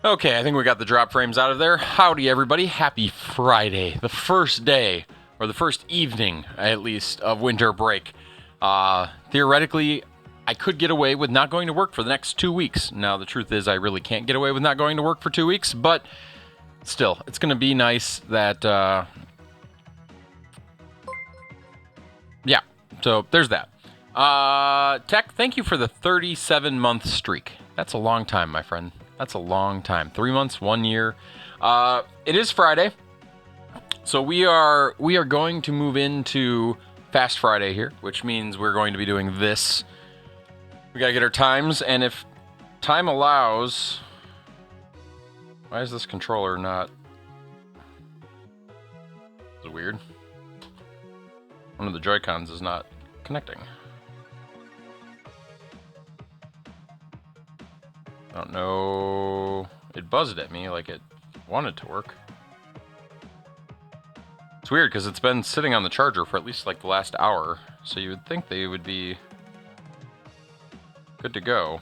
Okay, I think we got the drop frames out of there. Howdy, everybody. Happy Friday. The first day, or the first evening, at least, of winter break. Theoretically, I could get away with not going to work for the next 2 weeks. Now, the truth is I really can't get away with not going to work for 2 weeks, but still, it's going to be nice that, yeah, so there's that. Tech, thank you for the 37-month streak. That's a long time, my friend. That's a long time. 3 months, 1 year. It is Friday, so we are going to move into Fast Friday here, which means we're going to be doing this. We gotta get our times, and if time allows... Why is this controller not... It's weird. One of the Joy-Cons is not connecting. I don't know... It buzzed at me like it wanted to work. It's weird because it's been sitting on the charger for at least like the last hour, so you would think they would be good to go.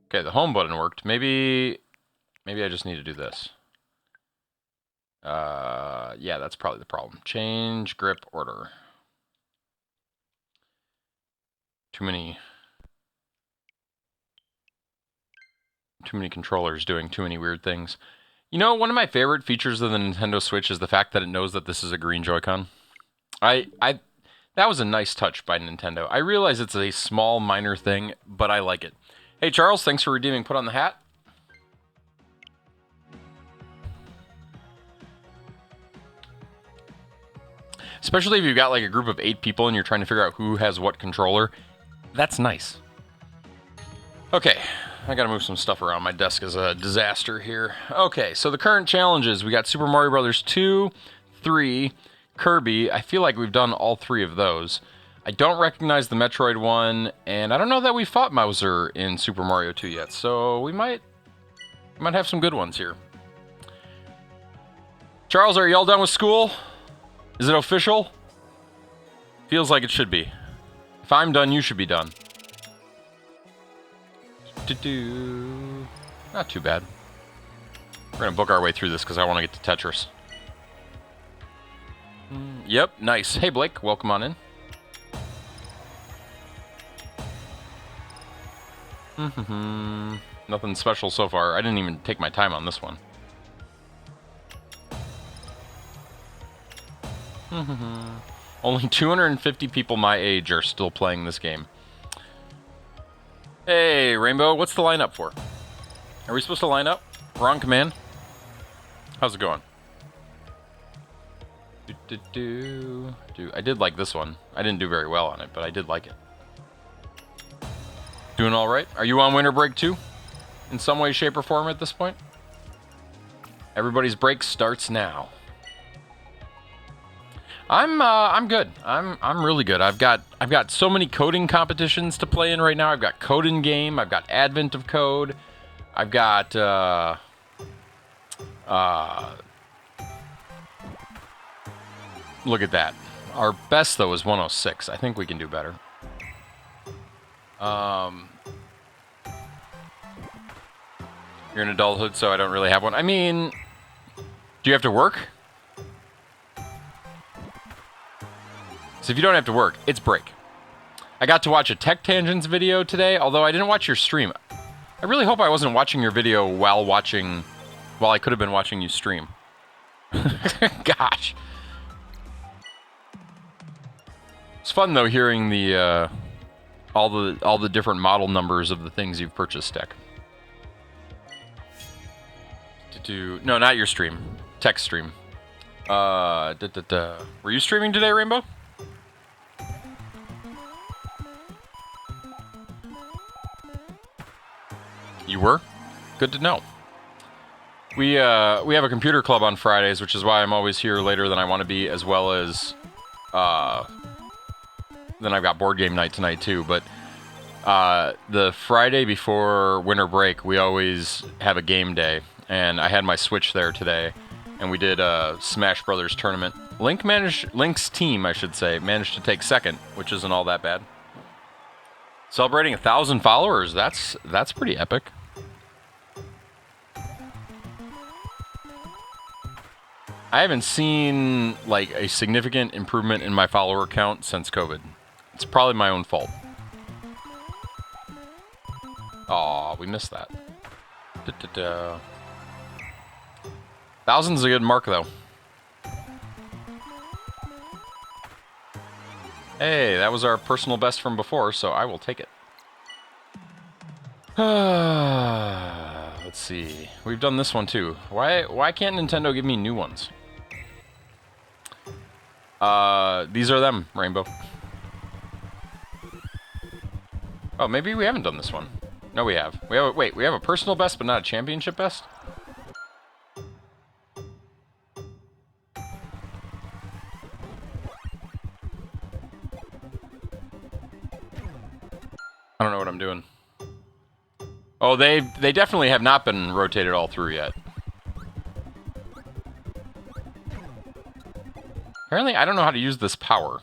Okay, the home button worked. Maybe I just need to do this. Yeah, that's probably the problem. Change grip order. Too many controllers doing too many weird things. You know, one of my favorite features of the Nintendo Switch is the fact that it knows that this is a green Joy-Con. That was a nice touch by Nintendo. I realize it's a small, minor thing, but I like it. Hey, Charles, thanks for redeeming Put on the Hat. Especially if you've got like a group of 8 people and you're trying to figure out who has what controller. That's nice. Okay. I gotta move some stuff around. My desk is a disaster here. Okay, so the current challenges. We got Super Mario Brothers 2, 3, Kirby. I feel like we've done all 3 of those. I don't recognize the Metroid one, and I don't know that we fought Mauser in Super Mario 2 yet, so we might have some good ones here. Charles, are you all done with school? Is it official? Feels like it should be. If I'm done, you should be done. Not too bad. We're gonna book our way through this because I want to get to Tetris. Yep, nice. Hey Blake, welcome on in. Nothing special so far. I didn't even take my time on this one. Only 250 people my age are still playing this game. Hey, Rainbow, what's the lineup for? Are we supposed to line up? Wrong command? How's it going? I did like this one. I didn't do very well on it, but I did like it. Doing all right? Are you on winter break too? In some way, shape, or form at this point? Everybody's break starts now. I'm good. I'm really good. I've got so many coding competitions to play in right now. I've got Code in Game. I've got Advent of Code. I've got look at that. Our best though is 106. I think we can do better. You're in adulthood, so I don't really have one. I mean, do you have to work? So if you don't have to work, it's break. I got to watch a Tech Tangents video today, although I didn't watch your stream. I really hope I wasn't watching your video while I could have been watching you stream. Gosh. It's fun though hearing the all the different model numbers of the things you've purchased, Tech. No, not your stream. Tech stream. Were you streaming today, Rainbow? You were? Good to know. We have a computer club on Fridays, which is why I'm always here later than I want to be, as well as then I've got board game night tonight too. But the Friday before winter break, we always have a game day, and I had my Switch there today, and we did a Smash Brothers tournament. Link's team, I should say, managed to take second, which isn't all that bad. Celebrating 1,000 followers, that's pretty epic. I haven't seen like a significant improvement in my follower count since COVID. It's probably my own fault. Aw, we missed that. Da-da-da. 1,000's a good mark, though. Hey, that was our personal best from before, so I will take it. Let's see. We've done this one, too. Why can't Nintendo give me new ones? These are them, Rainbow. Oh, maybe we haven't done this one. No, we have. Wait, we have a personal best, but not a championship best? I don't know what I'm doing. Oh, they definitely have not been rotated all through yet. Apparently, I don't know how to use this power.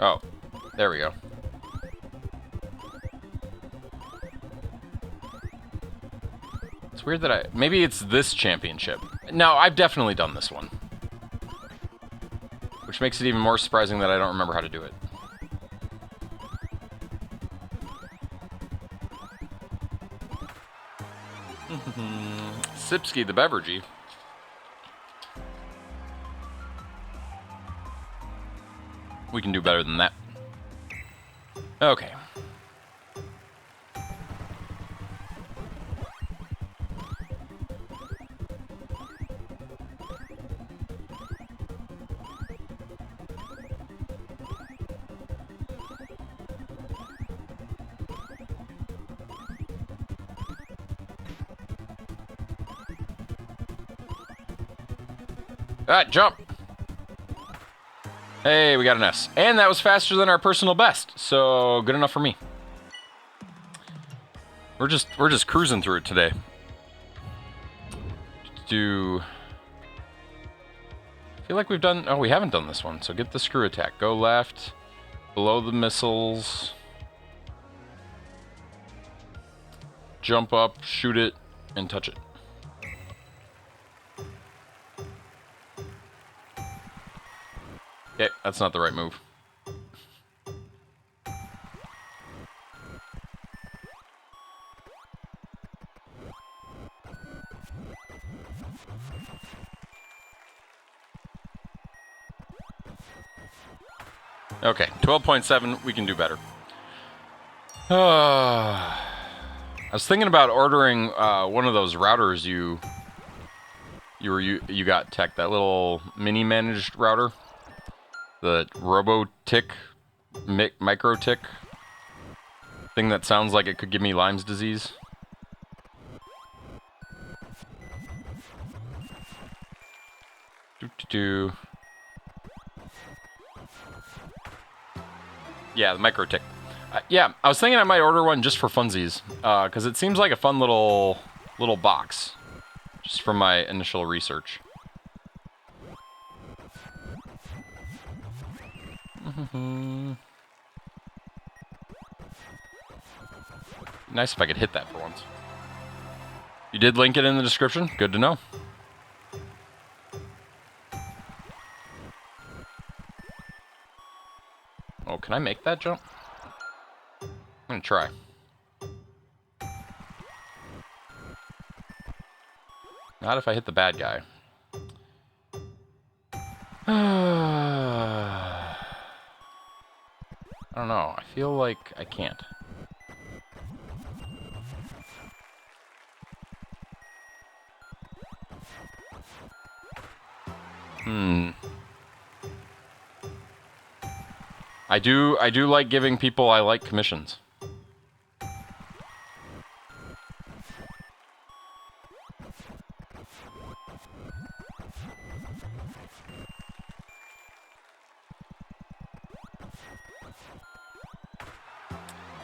Oh, there we go. It's weird that maybe it's this championship. No, I've definitely done this one. Which makes it even more surprising that I don't remember how to do it. Sipsky the beveragey. We can do better than that. Okay. Ah, jump! Hey, we got an S. And that was faster than our personal best, so good enough for me. We're just cruising through it today. I feel like we've done... Oh, we haven't done this one, so get the screw attack. Go left, below the missiles. Jump up, shoot it, and touch it. Okay, that's not the right move. Okay, 12.7, we can do better. I was thinking about ordering one of those routers you got, Tech, that little mini managed router. The Robo-Tick, Micro-Tick thing that sounds like it could give me Lyme's disease. Yeah, the Micro-Tick. Yeah, I was thinking I might order one just for funsies, because it seems like a fun little box, just from my initial research. Nice if I could hit that for once. You did link it in the description? Good to know. Oh, can I make that jump? I'm gonna try. Not if I hit the bad guy. I don't know. I feel like I can't. I do like giving people I like commissions.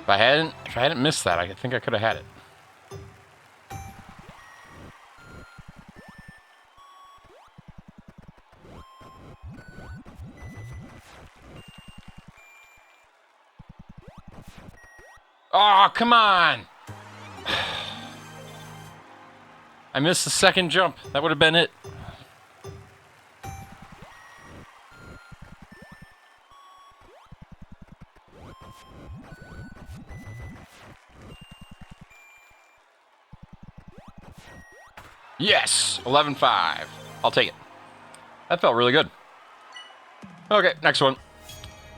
If I hadn't missed that, I think I could have had it. come on! I missed the second jump. That would have been it. Yes! 11-5. I'll take it. That felt really good. Okay, next one.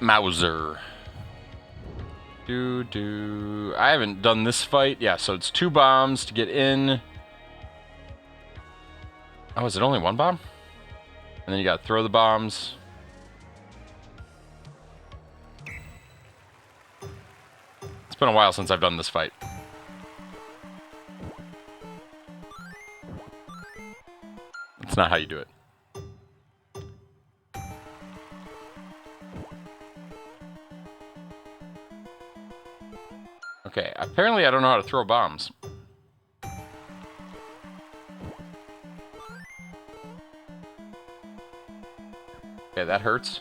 Mauser. I haven't done this fight. Yeah, so it's 2 bombs to get in. Oh, is it only 1 bomb? And then you gotta throw the bombs. It's been a while since I've done this fight. That's not how you do it. Okay, apparently I don't know how to throw bombs. Okay, that hurts.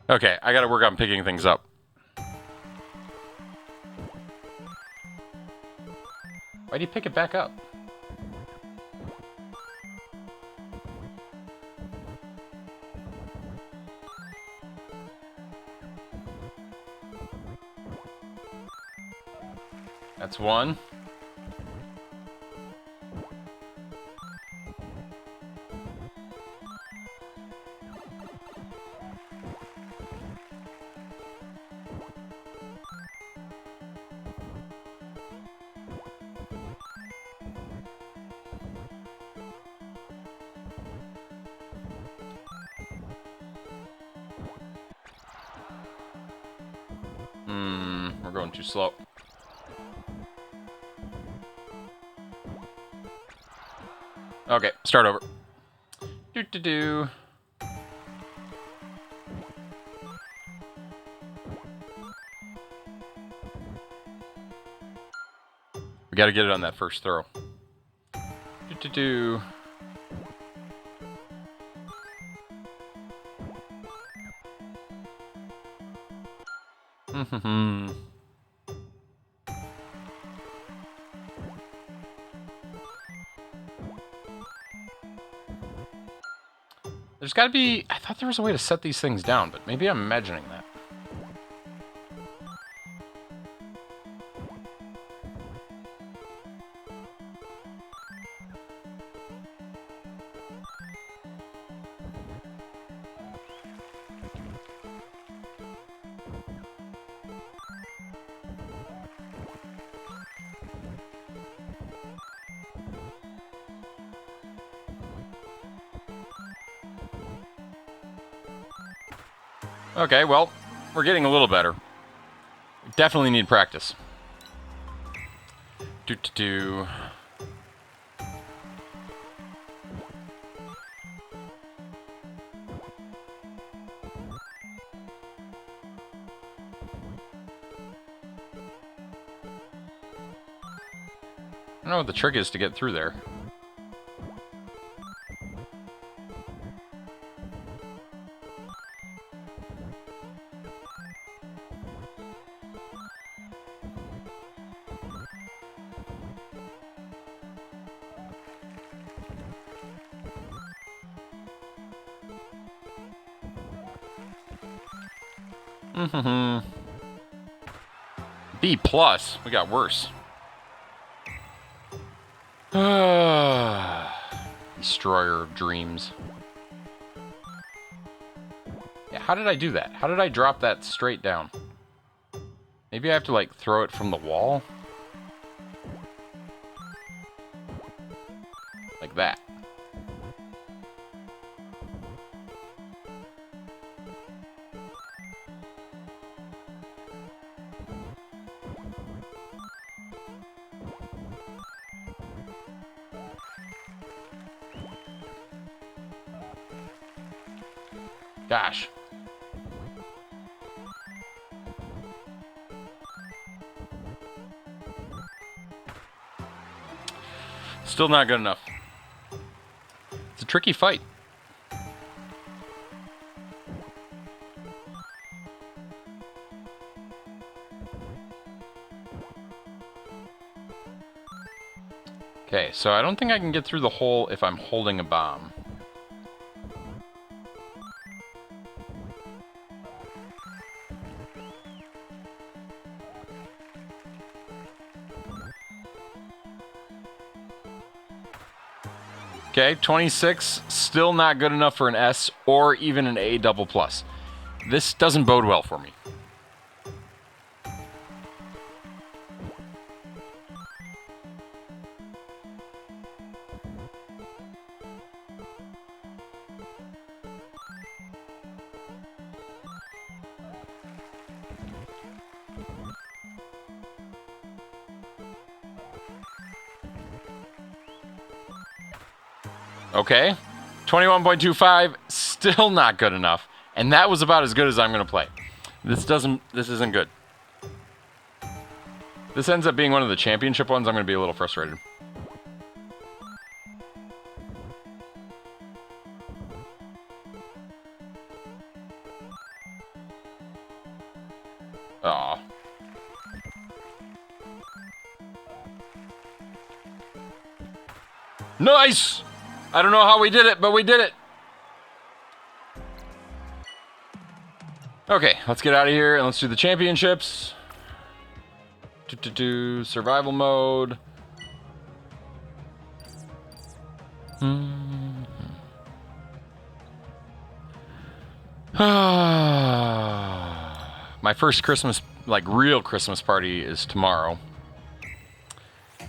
Okay, I gotta work on picking things up. Why do you pick it back up? That's 1. We're going too slow. Okay, start over. Do. We gotta get it on that first throw. Do. There's gotta be... I thought there was a way to set these things down, but maybe I'm imagining that. Okay, well, we're getting a little better. We definitely need practice. Do. I don't know what the trick is to get through there. B+. We got worse. Destroyer of dreams. Yeah, how did I do that? How did I drop that straight down? Maybe I have to, like, throw it from the wall? Like that. Gosh. Still not good enough. It's a tricky fight. Okay, so I don't think I can get through the hole if I'm holding a bomb. Okay, 26, still not good enough for an S or even an A double plus. This doesn't bode well for me. Okay, 21.25, still not good enough. And that was about as good as I'm going to play. This isn't good. This ends up being one of the championship ones. I'm going to be a little frustrated. Aw. Nice! I don't know how we did it, but we did it. Okay, let's get out of here and let's do the championships. Survival mode. My first Christmas, like real Christmas party is tomorrow.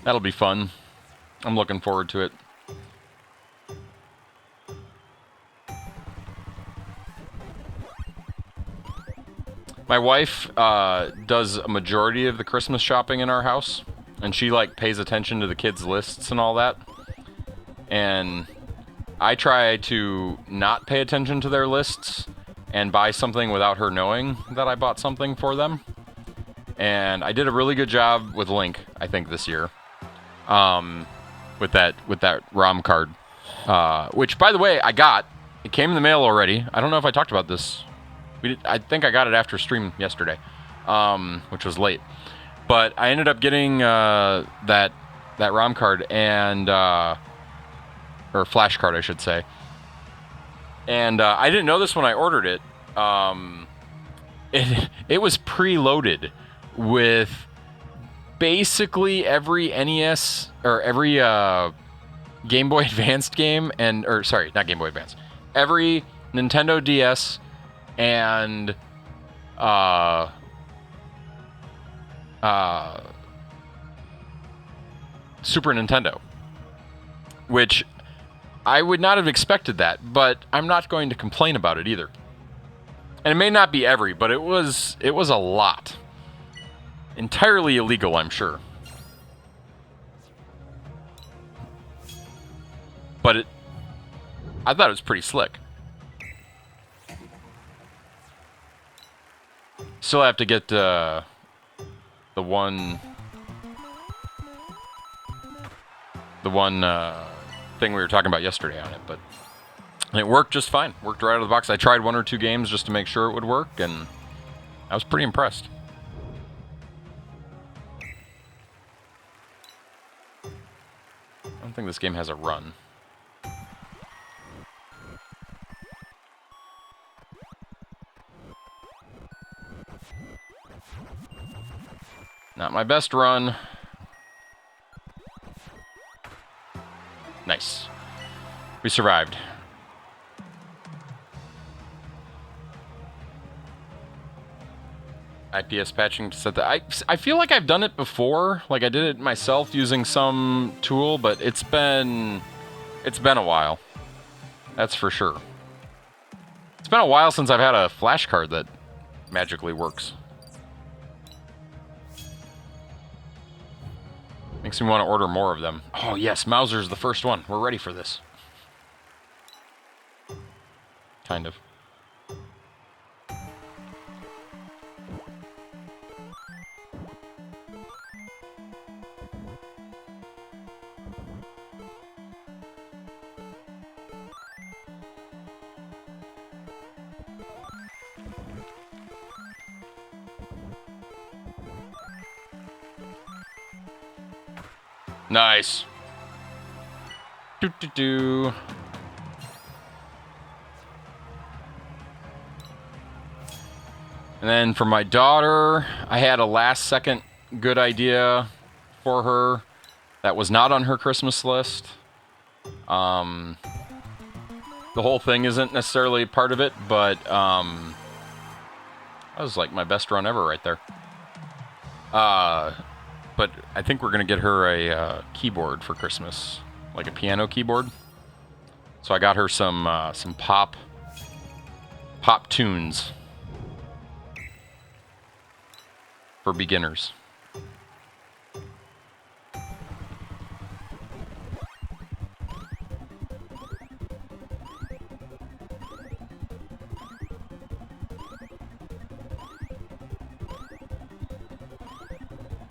That'll be fun. I'm looking forward to it. My wife does a majority of the Christmas shopping in our house, and she like pays attention to the kids' lists and all that. And I try to not pay attention to their lists and buy something without her knowing that I bought something for them. And I did a really good job with Link, I think, this year. With that ROM card, which, by the way, I got. It came in the mail already. I don't know if I talked about this. I think I got it after stream yesterday, which was late. But I ended up getting that ROM card and or flash card, I should say. And I didn't know this when I ordered it. It was preloaded with basically every NES or every Game Boy Advanced game or sorry, not Game Boy Advance. Every Nintendo DS and Super Nintendo, which I would not have expected that, but I'm not going to complain about it either. And it may not be every, but it was a lot. Entirely illegal, I'm sure. But I thought it was pretty slick. Still have to get the one thing we were talking about yesterday on it, but it worked just fine. Worked right out of the box. I tried 1 or 2 games just to make sure it would work, and I was pretty impressed. I don't think this game has a run. Not my best run. Nice. We survived. IPS patching to set that. I feel like I've done it before. Like I did it myself using some tool, but it's been a while. That's for sure. It's been a while since I've had a flash card that magically works. Makes me want to order more of them. Oh yes, Mauser's the first one. We're ready for this. Kind of. Nice. Do. And then for my daughter, I had a last-second good idea for her that was not on her Christmas list. The whole thing isn't necessarily part of it, but that was like my best run ever right there. But I think we're gonna get her a keyboard for Christmas, like a piano keyboard. So I got her some pop tunes for beginners.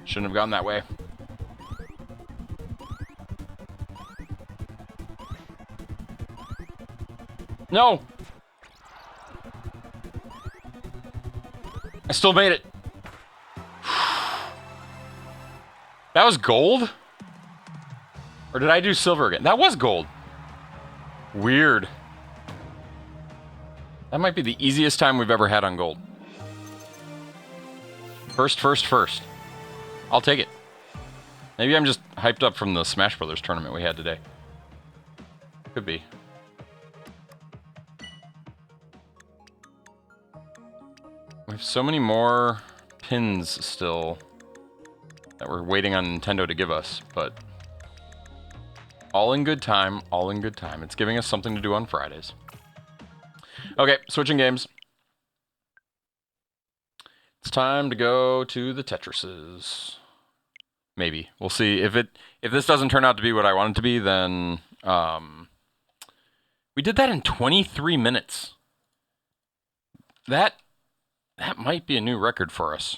Shouldn't have gone that way. No! I still made it. That was gold? Or did I do silver again? That was gold. Weird. That might be the easiest time we've ever had on gold. First. I'll take it. Maybe I'm just hyped up from the Smash Brothers tournament we had today. Could be. We have so many more pins still that we're waiting on Nintendo to give us, but all in good time, all in good time. It's giving us something to do on Fridays. Okay, switching games. It's time to go to the Tetrises. Maybe. We'll see. If this doesn't turn out to be what I want it to be, then we did that in 23 minutes. That might be a new record for us.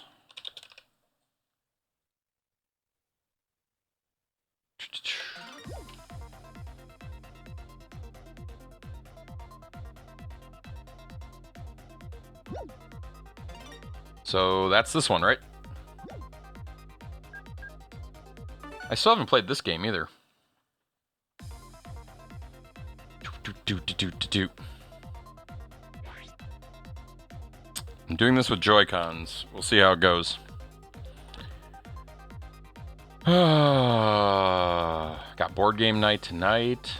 So that's this one, right? I still haven't played this game either. I'm doing this with Joy-Cons. We'll see how it goes. Got board game night tonight.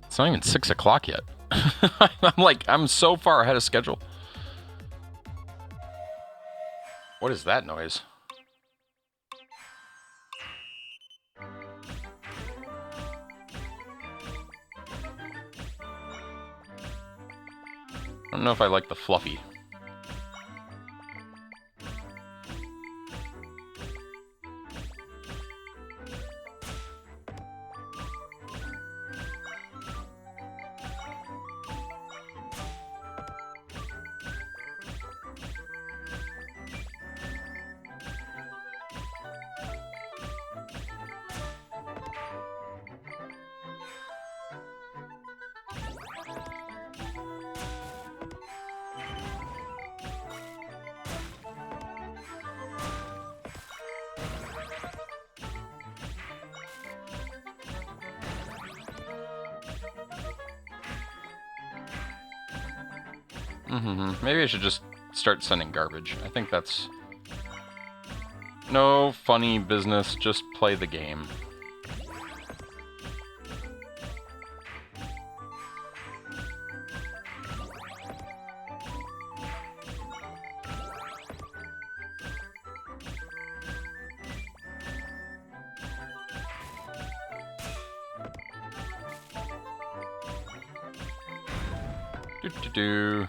It's not even 6 o'clock yet. I'm so far ahead of schedule. What is that noise? I don't know if I like the fluffy. Maybe I should just start sending garbage. I think that's... No funny business, just play the game. Do.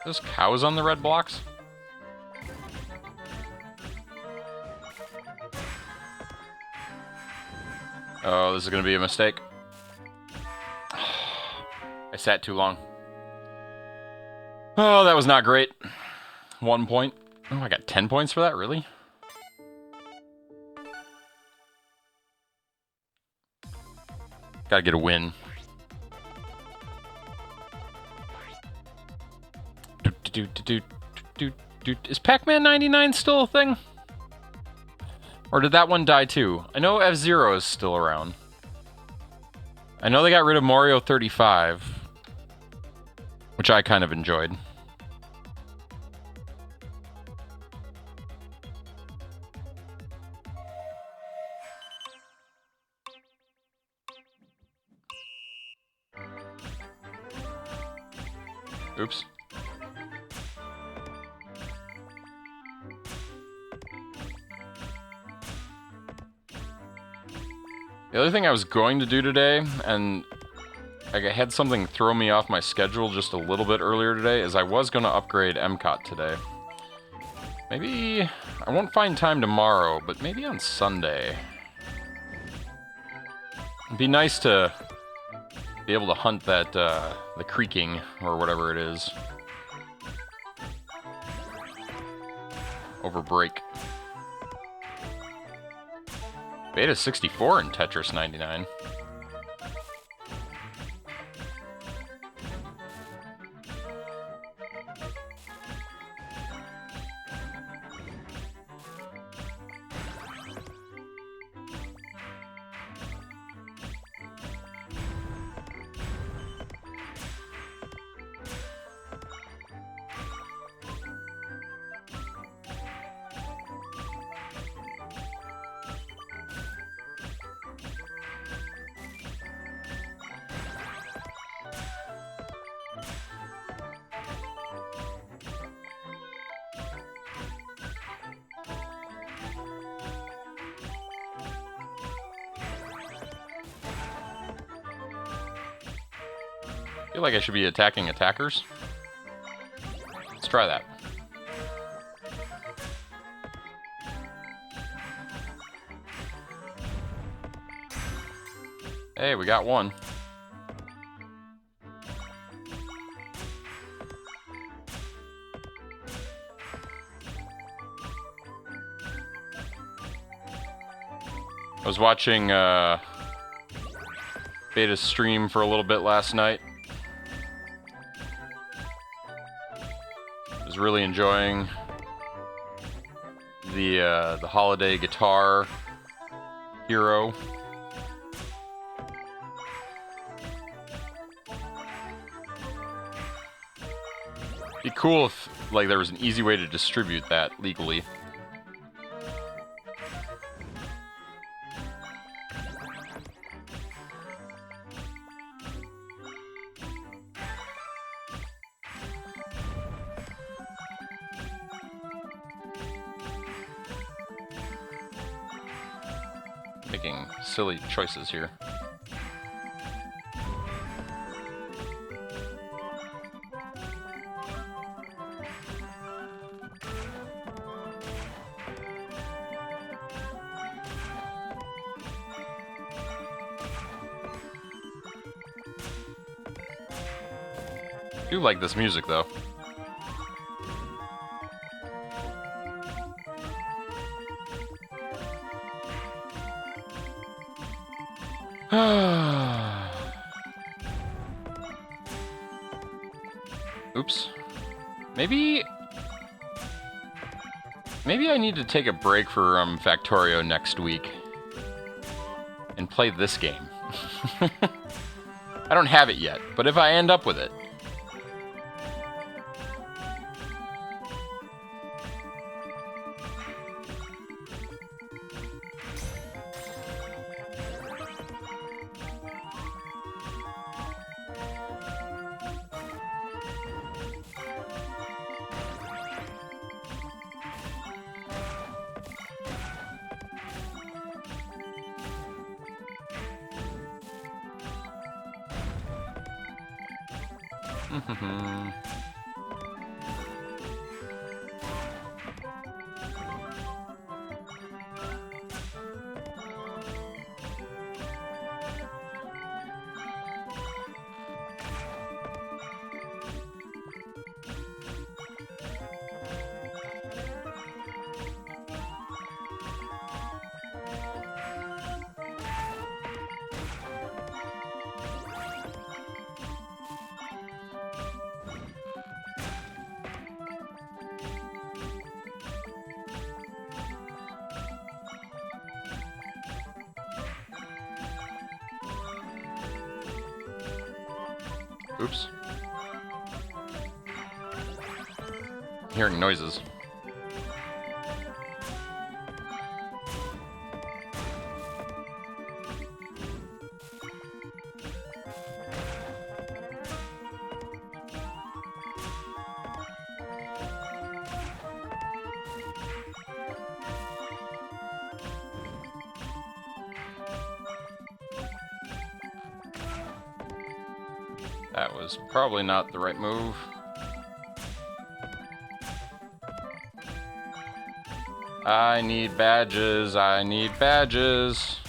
There's cows on the red blocks? Oh, this is gonna be a mistake. I sat too long. Oh, that was not great. 1 point. Oh, I got 10 points for that? Really? Gotta get a win. Is Pac-Man 99 still a thing? Or did that one die too? I know F-Zero is still around. I know they got rid of Mario 35, which I kind of enjoyed. Oops. The other thing I was going to do today, and I had something throw me off my schedule just a little bit earlier today, is I was going to upgrade MCOT today. Maybe I won't find time tomorrow, but maybe on Sunday. It'd be nice to be able to hunt that, the creaking, or whatever it is, over break. Beta 64 in Tetris 99. I feel like I should be attacking attackers. Let's try that. Hey, we got one. I was watching Beta's stream for a little bit last night. I was really enjoying the holiday guitar hero. Be cool if like there was an easy way to distribute that legally. Making silly choices here. I do like this music though. Oops. Maybe I need to take a break for Factorio next week and play this game. I don't have it yet, but if I end up with it. Oops. Hearing noises. That was probably not the right move. I need badges, I need badges.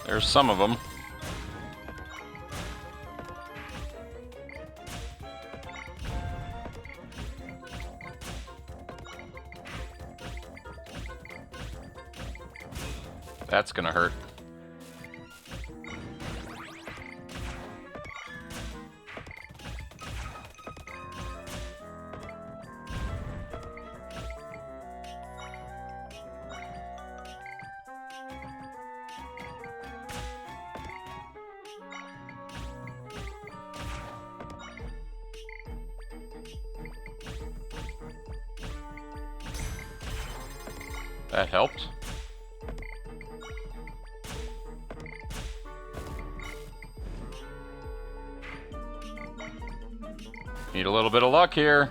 There's some of them. That's gonna hurt. That helped. Need a little bit of luck here.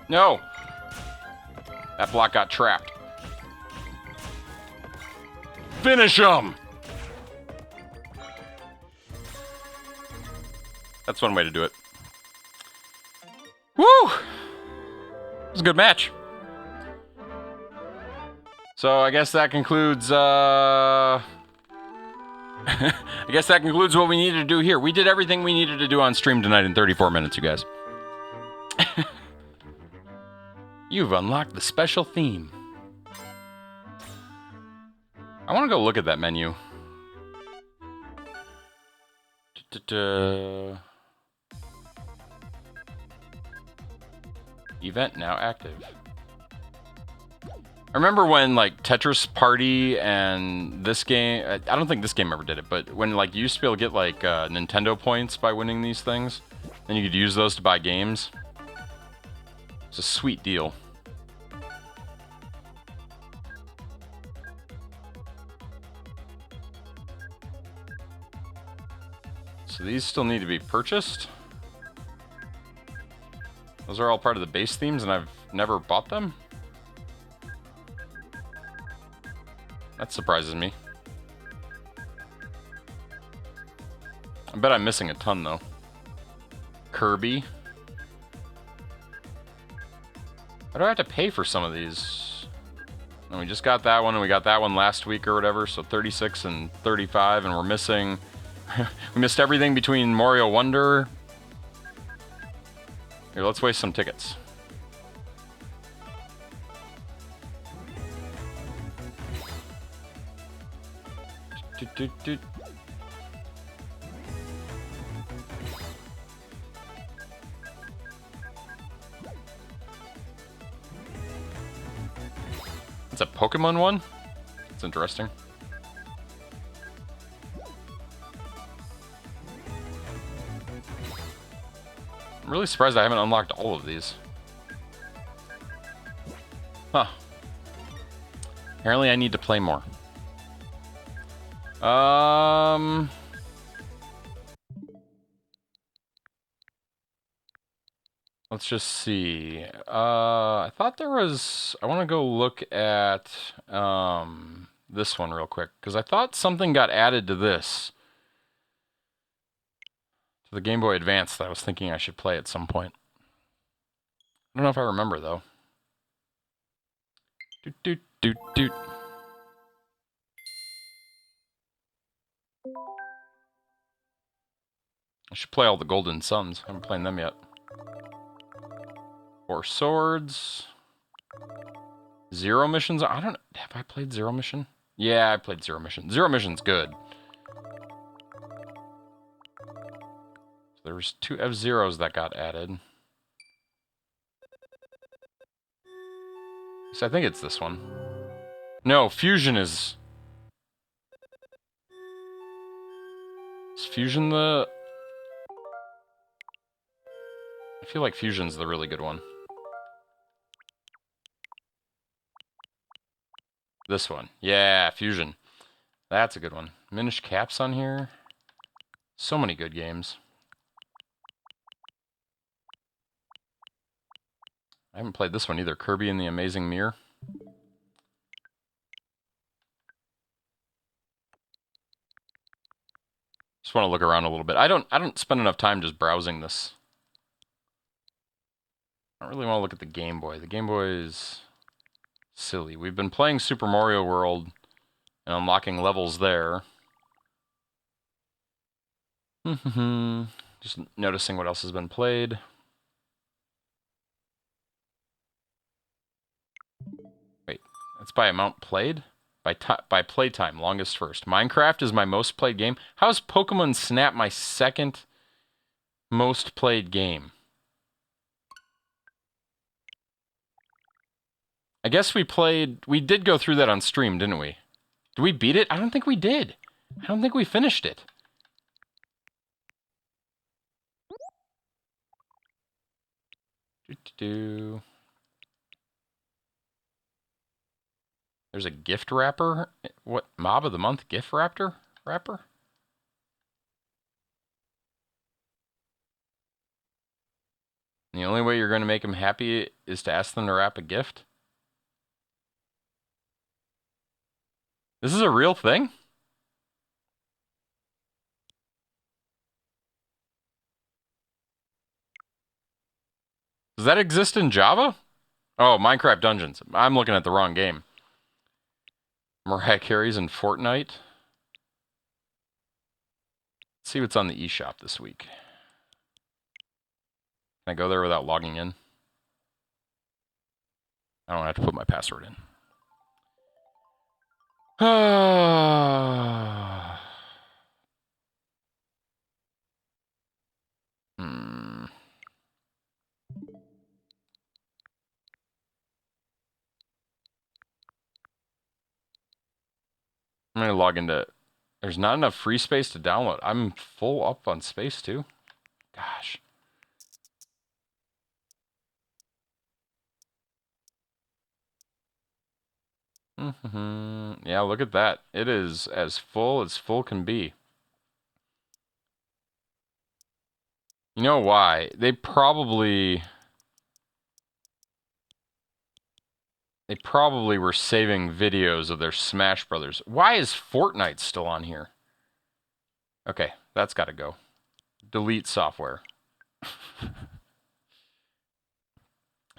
No! That block got trapped. Finish him! That's one way to do it. Woo! It was a good match. So I guess that concludes, I guess that concludes what we needed to do here. We did everything we needed to do on stream tonight in 34 minutes, you guys. You've unlocked the special theme. I want to go look at that menu. Event now active. I remember when, like, Tetris Party and this game... I don't think this game ever did it, but when, like, you used to be able to get, like, Nintendo points by winning these things, then you could use those to buy games. It's a sweet deal. So these still need to be purchased. Those are all part of the base themes, and I've never bought them? That surprises me. I bet I'm missing a ton, though. Kirby. Why do I have to pay for some of these? And we just got that one, and we got that one last week or whatever, so 36 and 35, and we're missing... we missed everything between Mario Wonder... Here, let's waste some tickets. It's a Pokemon one? It's interesting. I'm really surprised I haven't unlocked all of these. Huh. Apparently I need to play more. Let's just see. I thought there was... I want to go look at this one real quick, because I thought something got added to this. To the Game Boy Advance that I was thinking I should play at some point. I don't know if I remember, though. Doot, doot, doot, doot. I should play all the Golden Suns. I haven't played them yet. 4 Swords. Zero Missions? I don't know. Have I played Zero Mission? Yeah, I played Zero Mission. Zero Mission's good. So there was 2 F-Zeros that got added. So I think it's this one. No, Fusion is... Is Fusion the... I feel like Fusion's the really good one. This one. Yeah, Fusion. That's a good one. Minish Caps on here. So many good games. I haven't played this one either. Kirby and the Amazing Mirror. Just want to look around a little bit. I don't spend enough time just browsing this. I don't really want to look at the Game Boy. The Game Boy is silly. We've been playing Super Mario World and unlocking levels there. Just noticing what else has been played. Wait, that's by amount played? By playtime, longest first. Minecraft is my most played game. How is Pokemon Snap my second most played game? I guess we did go through that on stream, didn't we? Did we beat it? I don't think we did. I don't think we finished it. There's a gift wrapper? What, Mob of the Month gift wrapper? And the only way you're going to make them happy is to ask them to wrap a gift? This is a real thing? Does that exist in Java? Oh, Minecraft Dungeons. I'm looking at the wrong game. Mariah Carey's in Fortnite. Let's see what's on the eShop this week. Can I go there without logging in? I don't have to put my password in. I'm going to log into... There's not enough free space to download. I'm full up on space, too. Gosh. Yeah, look at that. It is as full can be. You know why? They probably were saving videos of their Smash Brothers. Why is Fortnite still on here? Okay, that's got to go. Delete software. If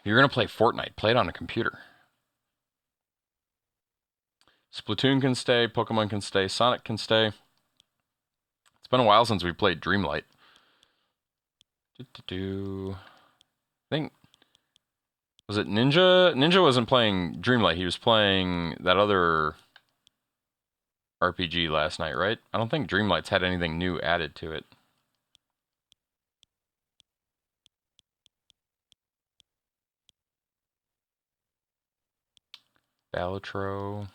you're going to play Fortnite, play it on a computer. Splatoon can stay, Pokemon can stay, Sonic can stay. It's been a while since we played Dreamlight. I think... Was it Ninja? Ninja wasn't playing Dreamlight. He was playing that other RPG last night, right? I don't think Dreamlight's had anything new added to it. Balatro.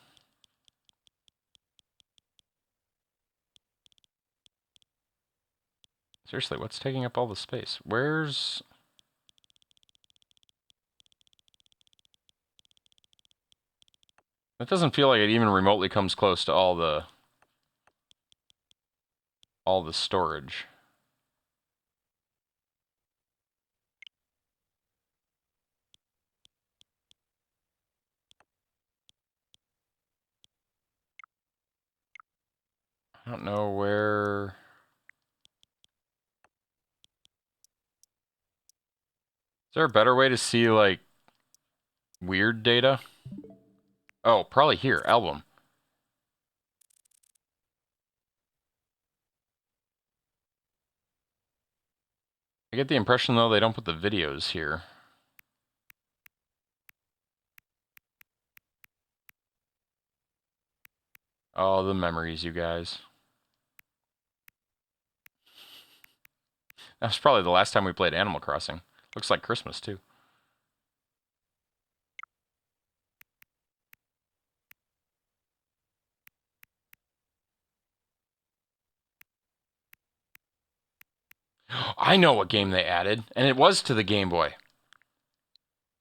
Seriously, what's taking up all the space? Where's... It doesn't feel like it even remotely comes close to all the storage. I don't know where... there a better way to see, like, weird data? Oh, probably here, album. I get the impression, though, they don't put the videos here. Oh, the memories, you guys. That was probably the last time we played Animal Crossing. Looks like Christmas, too. I know what game they added, and it was to the Game Boy.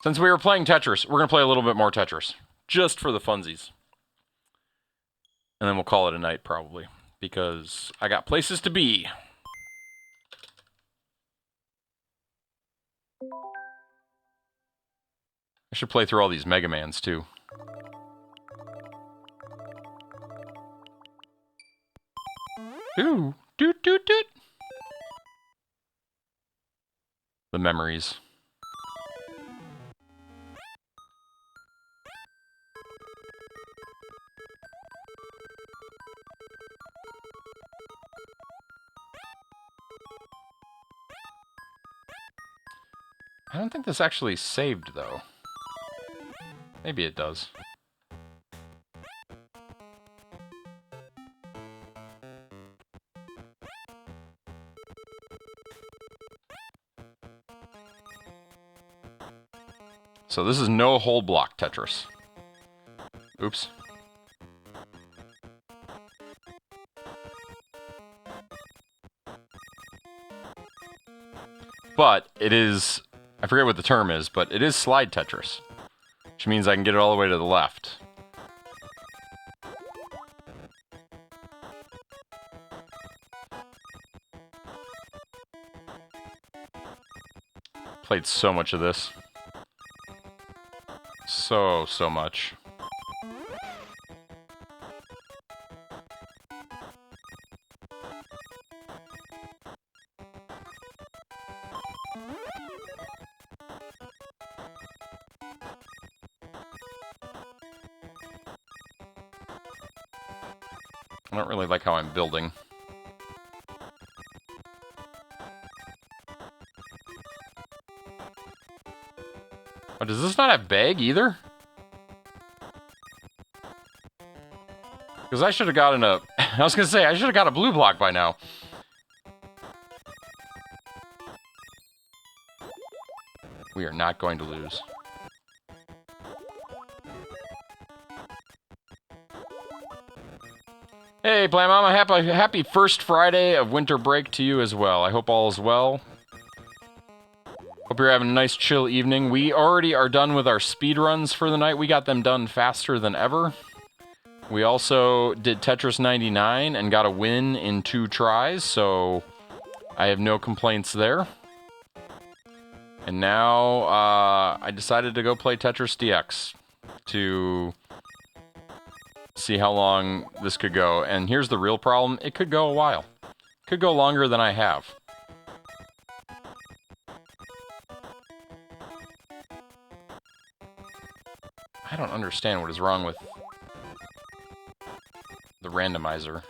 Since we were playing Tetris, we're going to play a little bit more Tetris. Just for the funsies. And then we'll call it a night, probably. Because I got places to be. I should play through all these Mega Mans, too. Ooh. Doot, doot, doot. The memories. I don't think this actually saved, though. Maybe it does. So this is no whole block Tetris. Oops. But it is, I forget what the term is, but it is slide Tetris. Which means I can get it all the way to the left. Played so much of this. So much. I don't really like how I'm building. Oh, does this not have bag either? Because I should have gotten a... I was going to say, I should have got a blue block by now. We are not going to lose. Hey, Blam Mama, happy first Friday of winter break to you as well. I hope all is well. Hope you're having a nice chill evening. We already are done with our speed runs for the night. We got them done faster than ever. We also did Tetris 99 and got a win in 2 tries, so I have no complaints there. And now I decided to go play Tetris DX to see how long this could go. And here's the real problem. It could go a while. It could go longer than I have. I don't understand what is wrong with the randomizer.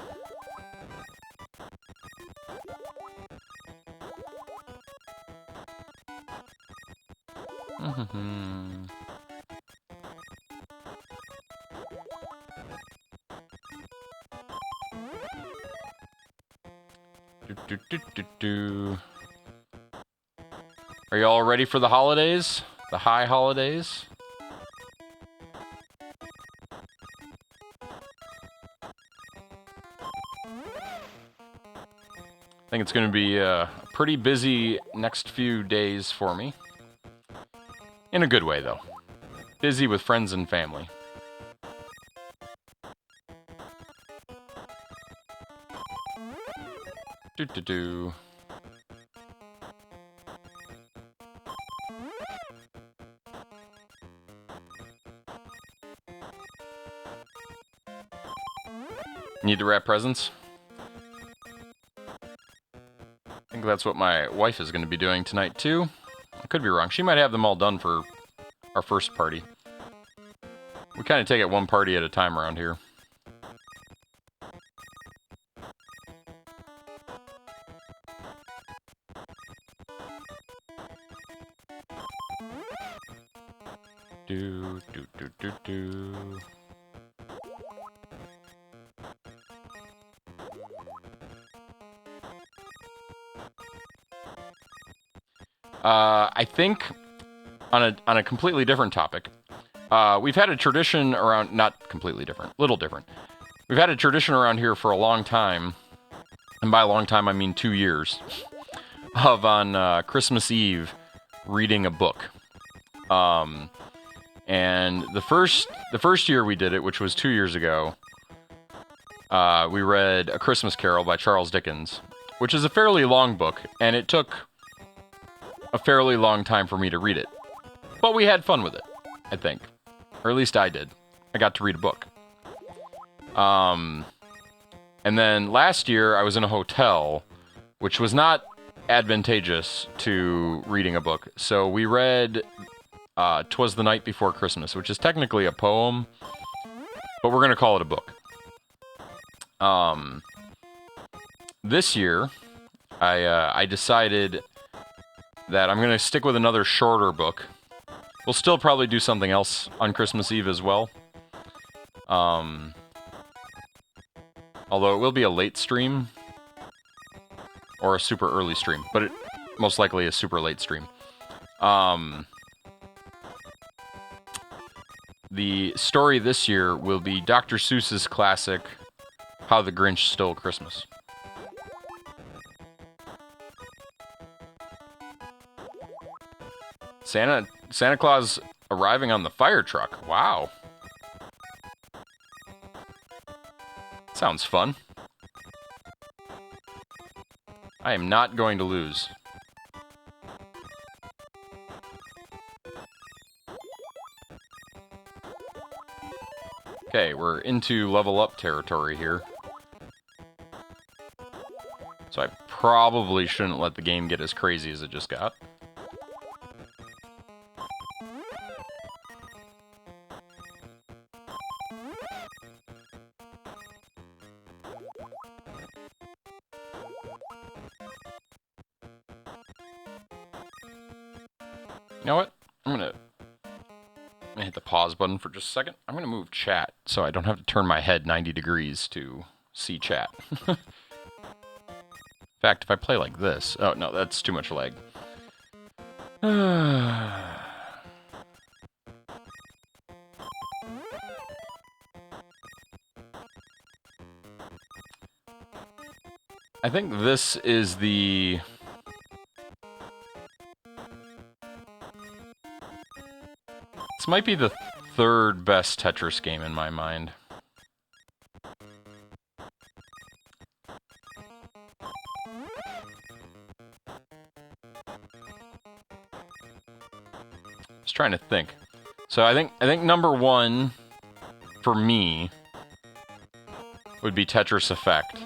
Are you all ready for the holidays? The high holidays? I think it's going to be a pretty busy next few days for me. In a good way, though. Busy with friends and family. Do-do-do. Need to wrap presents? I think that's what my wife is going to be doing tonight, too. could be wrong. She might have them all done for our first party. We kind of take it one party at a time around here. Do. I think on a completely different topic, we've had a tradition around, not completely different, little different. We've had a tradition around here for a long time, and by a long time I mean 2 years, of on Christmas Eve reading a book. And the first year we did it, which was 2 years ago, we read A Christmas Carol by Charles Dickens, which is a fairly long book, and it took a fairly long time for me to read it. But we had fun with it, I think. Or at least I did. I got to read a book. And then last year I was in a hotel, which was not advantageous to reading a book. So we read 'Twas the Night Before Christmas, which is technically a poem, but we're going to call it a book. This year, I decided that I'm going to stick with another shorter book. We'll still probably do something else on Christmas Eve as well. Although it will be a late stream, or a super early stream, but it most likely a super late stream. The story this year will be Dr. Seuss's classic, How the Grinch Stole Christmas. Santa Claus arriving on the fire truck. Wow. Sounds fun. I am not going to lose. Okay, we're into level up territory here. So I probably shouldn't let the game get as crazy as it just got. You know what? I'm gonna hit the pause button for just a second. I'm gonna move chat so I don't have to turn my head 90 degrees to see chat. In fact, if I play like this... Oh, no, that's too much lag. I think this is the... This might be the third best Tetris game in my mind. Just trying to think. So I think number one for me would be Tetris Effect.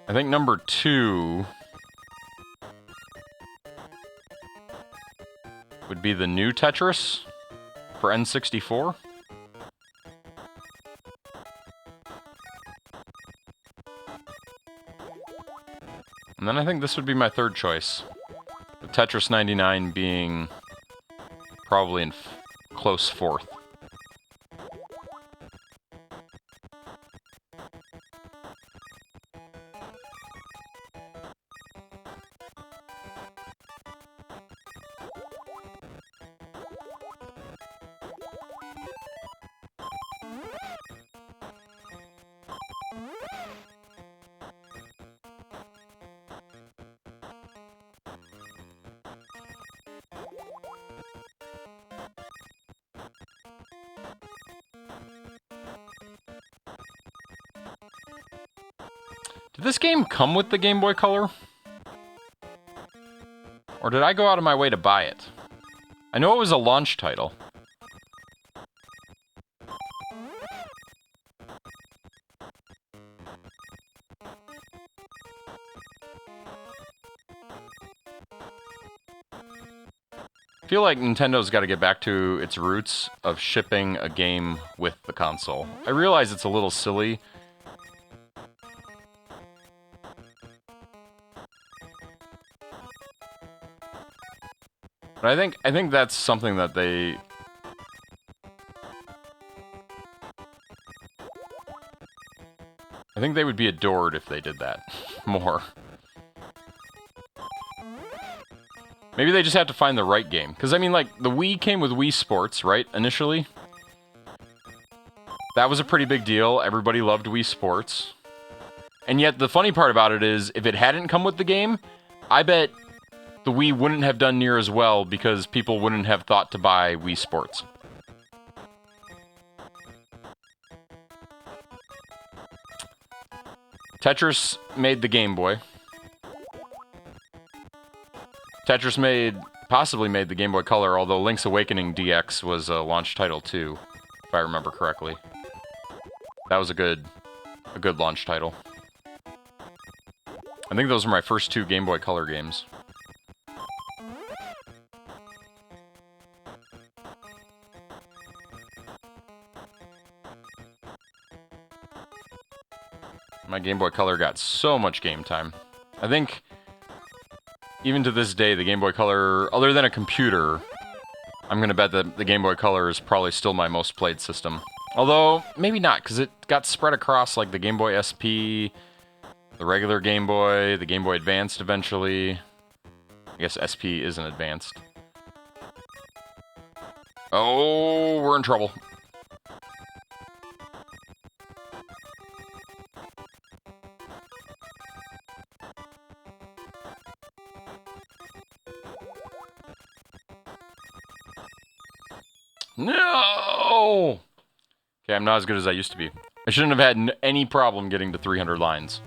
I think number two would be the new Tetris for N64. And then I think this would be my third choice, with Tetris 99 being probably in close fourth. Did this game come with the Game Boy Color? Or did I go out of my way to buy it? I know it was a launch title. feel like Nintendo's got to get back to its roots of shipping a game with the console. I realize it's a little silly. But I think that's something that they... I think they would be adored if they did that more. Maybe they just have to find the right game. Because, I mean, like, the Wii came with Wii Sports, right, initially? That was a pretty big deal. Everybody loved Wii Sports. And yet, the funny part about it is, if it hadn't come with the game, I bet the Wii wouldn't have done near as well because people wouldn't have thought to buy Wii Sports. Tetris made the Game Boy. Tetris possibly made the Game Boy Color, although Link's Awakening DX was a launch title too, if I remember correctly. That was a good launch title. I think those were my first 2 Game Boy Color games. My Game Boy Color got so much game time. I think, even to this day, the Game Boy Color, other than a computer, I'm gonna bet that the Game Boy Color is probably still my most played system. Although, maybe not, because it got spread across, like, the Game Boy SP, the regular Game Boy, the Game Boy Advanced eventually. I guess SP isn't advanced. Oh, we're in trouble. No! Okay, I'm not as good as I used to be. I shouldn't have had any problem getting to 300 lines.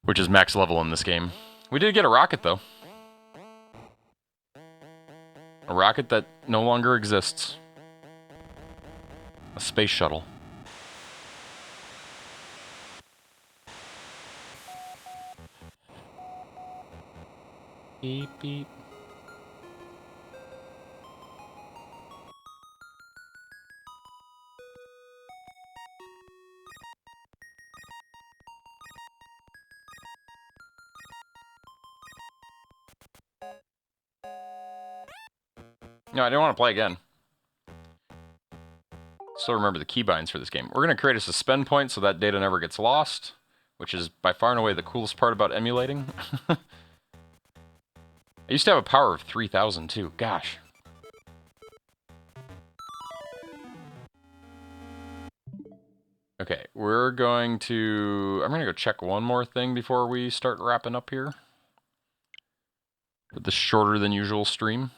Which is max level in this game. We did get a rocket, though. A rocket that no longer exists. A space shuttle. Beep, beep. No, I didn't want to play again. Still remember the keybinds for this game. We're going to create a suspend point so that data never gets lost, which is by far and away the coolest part about emulating. I used to have a power of 3,000 too. Gosh. Okay, we're going to... I'm going to go check one more thing before we start wrapping up here. With the shorter than usual stream.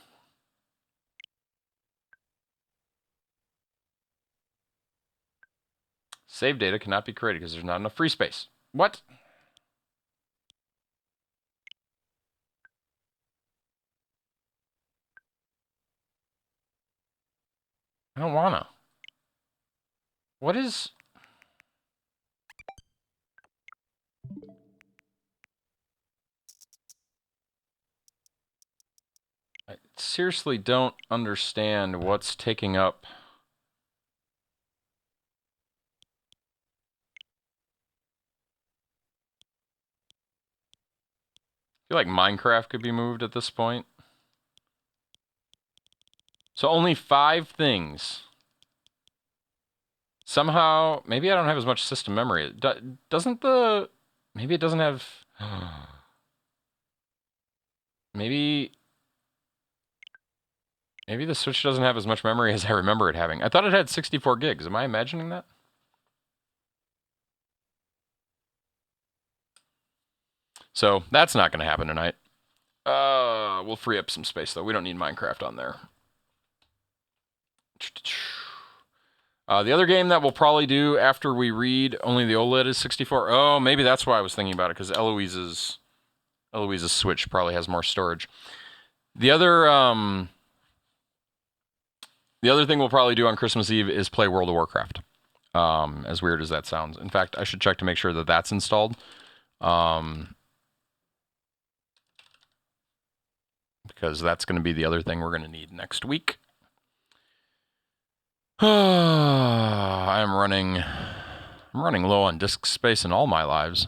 Save data cannot be created because there's not enough free space. What? I don't wanna. What is... I seriously don't understand what's taking up... I feel like Minecraft could be moved at this point. So only 5 things. Somehow, maybe I don't have as much system memory. Doesn't the... Maybe it doesn't have... Maybe the Switch doesn't have as much memory as I remember it having. I thought it had 64 gigs. Am I imagining that? So, that's not going to happen tonight. We'll free up some space, though. We don't need Minecraft on there. The other game that we'll probably do after we read only the OLED is 64. Oh, maybe that's why I was thinking about it, because Eloise's Switch probably has more storage. The other thing we'll probably do on Christmas Eve is play World of Warcraft. As weird as that sounds. In fact, I should check to make sure that that's installed. Because because that's going to be the other thing we're going to need next week. I'm running low on disk space in all my lives.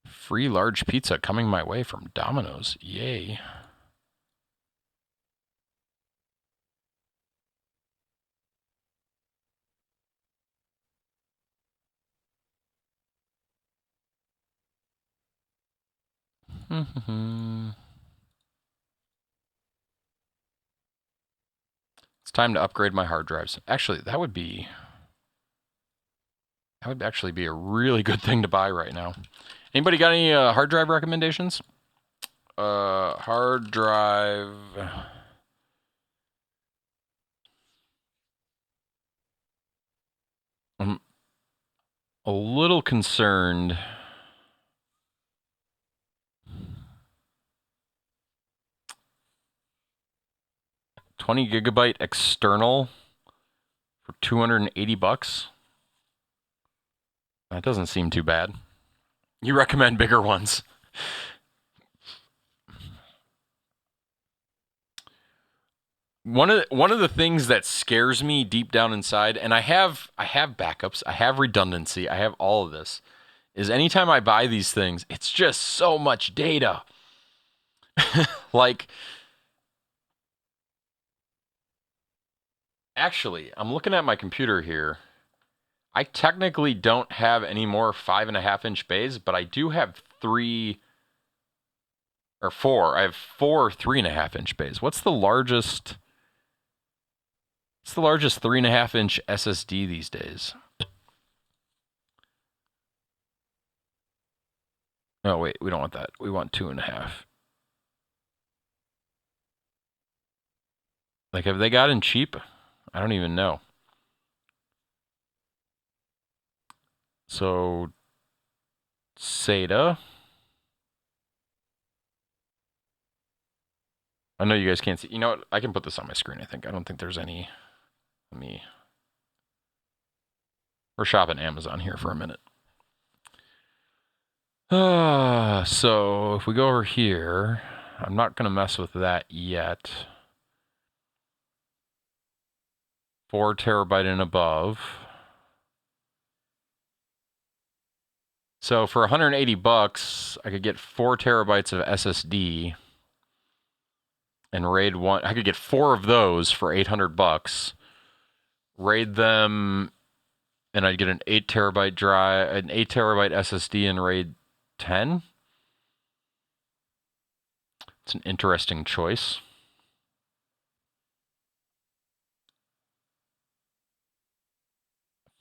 Free large pizza coming my way from Domino's. Yay. It's time to upgrade my hard drives. Actually, that would actually be a really good thing to buy right now. Anybody got any hard drive recommendations? Hard drive. I'm a little concerned. $20 GB external for $280. That doesn't seem too bad. You recommend bigger ones. One of the things that scares me deep down inside, and I have backups, I have redundancy, I have all of this, is anytime I buy these things, it's just so much data. Like, actually, I'm looking at my computer here. I technically don't have any more 5.5-inch bays, but I do have 4. I have 4 3.5-inch bays. What's the largest 3.5-inch SSD these days? Oh, wait, we don't want that. We want 2.5. Like, have they gotten cheap? I don't even know. So, SATA. I know you guys can't see. You know what? I can put this on my screen, I think. I don't think there's any. We're shopping Amazon here for a minute. So, if we go over here, I'm not going to mess with that yet. 4 terabyte and above. So for $180, I could get 4 terabytes of SSD and RAID 1. I could get 4 of those for $800. RAID them, and I'd get an 8 terabyte drive, an 8 terabyte SSD and RAID 10. It's an interesting choice.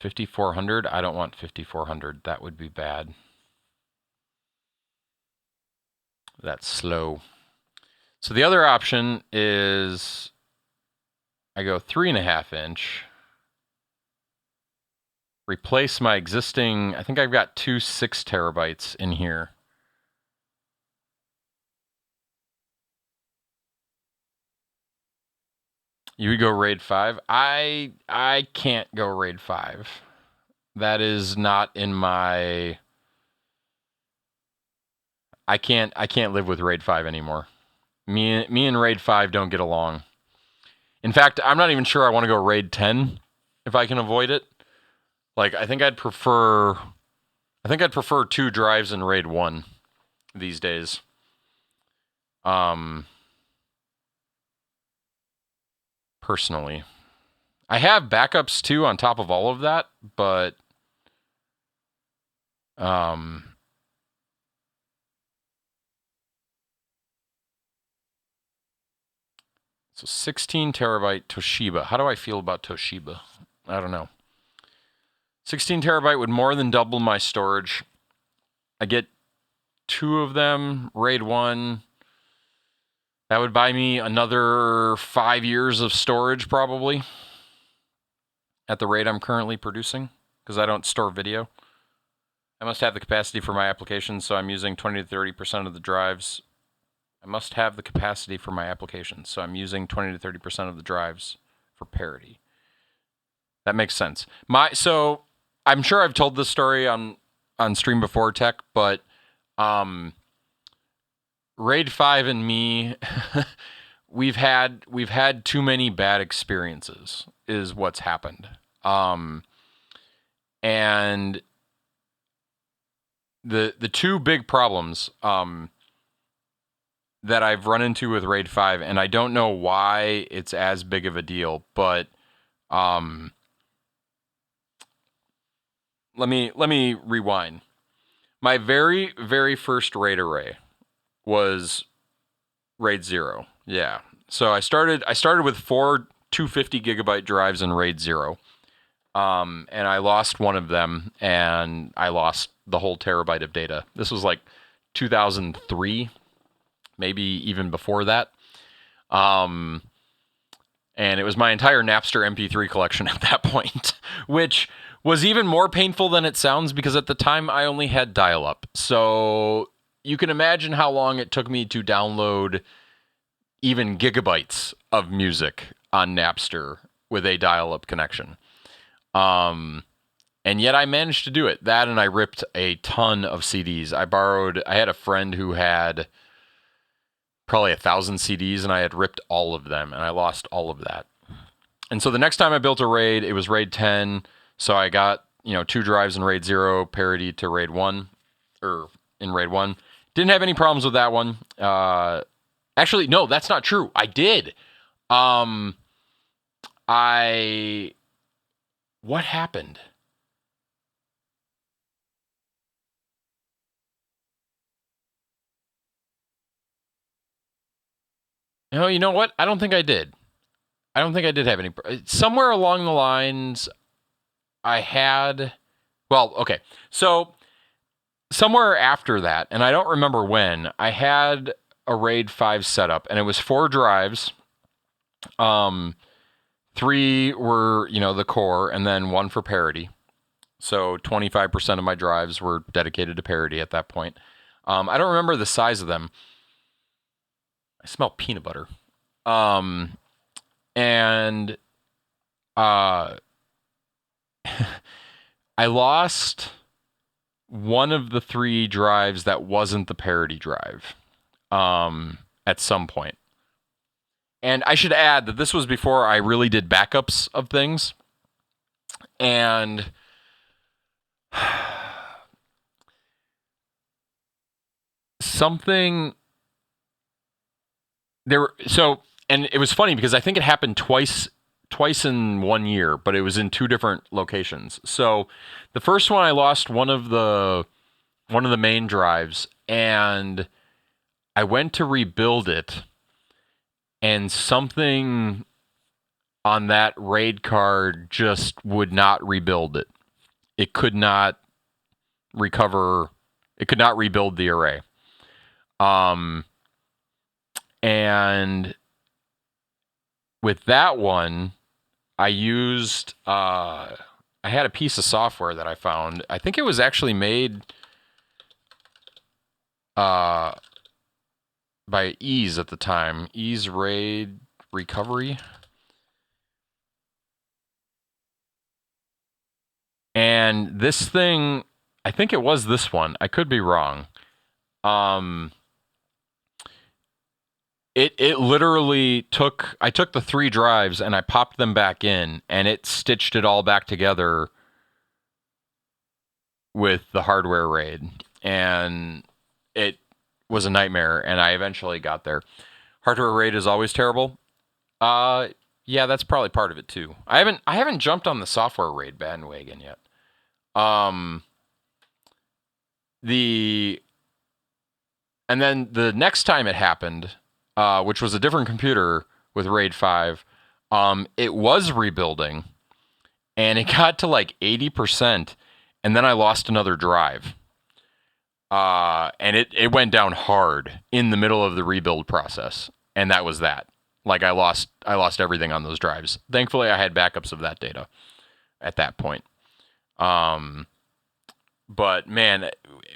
$5,400. I don't want $5,400. That would be bad. That's slow. So the other option is I go 3.5-inch. Replace my existing. I think I've got 2 6 terabytes in here. You would go RAID 5? I can't go RAID 5. That is not in my. I can't live with RAID 5 anymore. Me and RAID 5 don't get along. In fact, I'm not even sure I want to go RAID 10 if I can avoid it. Like, I think I'd prefer 2 drives in RAID 1 these days. Personally, I have backups too on top of all of that, but so 16 terabyte Toshiba. How do I feel about Toshiba? I don't know. 16 terabyte would more than double my storage. I get 2 of them, RAID 1. That would buy me another 5 years of storage probably at the rate I'm currently producing, because I don't store video. I must have the capacity for my application, so I'm using 20 to 30% of the drives. I must have the capacity for my application, so I'm using 20 to 30% of the drives for parity. That makes sense. So I'm sure I've told this story on stream before, Tech, but Raid 5 and me we've had too many bad experiences is what's happened. And the two big problems that I've run into with Raid 5, and I don't know why it's as big of a deal, but let me rewind. My very, very first raid array was RAID 0. Yeah. So I started with 4 250 gigabyte drives in RAID 0. And I lost one of them, and I lost the whole terabyte of data. This was like 2003, maybe even before that. And it was my entire Napster MP3 collection at that point, which was even more painful than it sounds because at the time I only had dial-up. So you can imagine how long it took me to download even gigabytes of music on Napster with a dial-up connection. And yet I managed to do it. That, and I ripped a ton of CDs. I had a friend who had probably 1,000 CDs, and I had ripped all of them, and I lost all of that. And so the next time I built a RAID, it was RAID 10. So I got, 2 drives in RAID 0, parity to RAID 1, or in RAID 1. Didn't have any problems with that one. Actually, no, that's not true. I did. What happened? No, you know what? I don't think I did. I don't think I did have any. Somewhere along the lines, I had. Well, okay. So somewhere after that, and I don't remember when, I had a RAID 5 setup, and it was 4 drives. 3 were, the core, and then 1 for parity. So 25% of my drives were dedicated to parity at that point. I don't remember the size of them. I smell peanut butter. And I lost one of the 3 drives that wasn't the parity drive at some point. And I should add that this was before I really did backups of things. And something there. So, and it was funny because I think it happened twice in 1 year, but it was in 2 different locations. So the first one, I lost one of the main drives, and I went to rebuild it, and something on that RAID card just would not rebuild it. It could not recover. It could not rebuild the array. And with that one, I used, I had a piece of software that I found. I think it was actually made by Ease at the time. Ease RAID Recovery. And this thing, I think it was this one. I could be wrong. It literally I took the 3 drives and I popped them back in, and it stitched it all back together with the hardware RAID. And it was a nightmare, and I eventually got there. Hardware RAID is always terrible. Yeah, that's probably part of it too. I haven't jumped on the software RAID bandwagon yet. And then the next time it happened, which was a different computer with RAID 5, it was rebuilding, and it got to like 80%, and then I lost another drive. And it went down hard in the middle of the rebuild process, and that was that. Like I lost everything on those drives. Thankfully, I had backups of that data at that point. But man,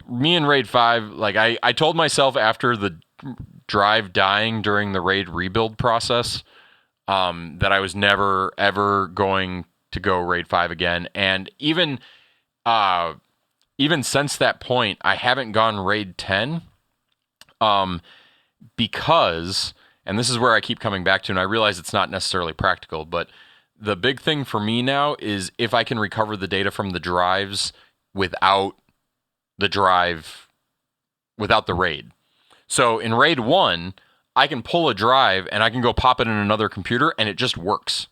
me and RAID 5, like I told myself after the drive dying during the RAID rebuild process, that I was never ever going to go RAID 5 again. And uh, even since that point, I haven't gone RAID 10 because, and this is where I keep coming back to, and I realize it's not necessarily practical, but the big thing for me now is if I can recover the data from the drives without the drive, without the RAID. So in RAID 1, I can pull a drive and I can go pop it in another computer and it just works.